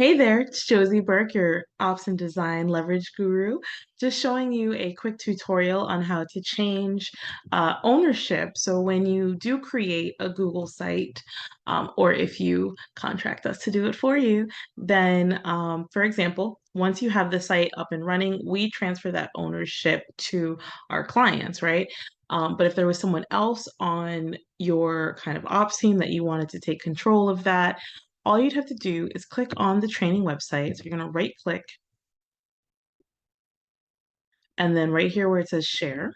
Hey there, it's Josie Burke, your Ops and Design Leverage Guru, just showing you a quick tutorial on how to change ownership. So when you do create a Google site, or if you contract us to do it for you, then, for example, once you have the site up and running, we transfer that ownership to our clients, right? But if there was someone else on your kind of ops team that you wanted to take control of that, all you'd have to do is click on the training website. So you're going to right click and then right here where it says share.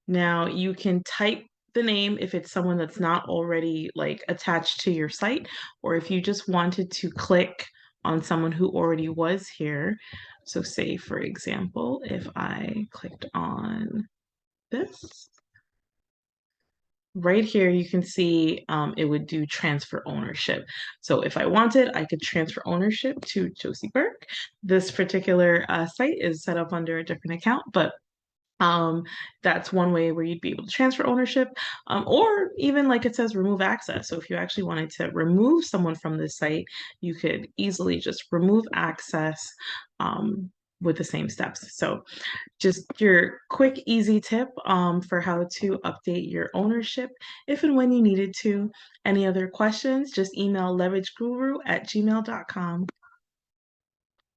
Now you can type the name if it's someone that's not already like attached to your site, or if you just wanted to click on someone who already was here. So say, for example, if I clicked on this, right here, you can see it would do transfer ownership. So if I wanted, I could transfer ownership to Josie Burke. This particular site is set up under a different account, but that's one way where you'd be able to transfer ownership, or even like it says, remove access. So if you actually wanted to remove someone from this site, you could easily just remove access with the same steps. So just your quick, easy tip for how to update your ownership if and when you needed to. Any other questions, just email leverageguru@gmail.com.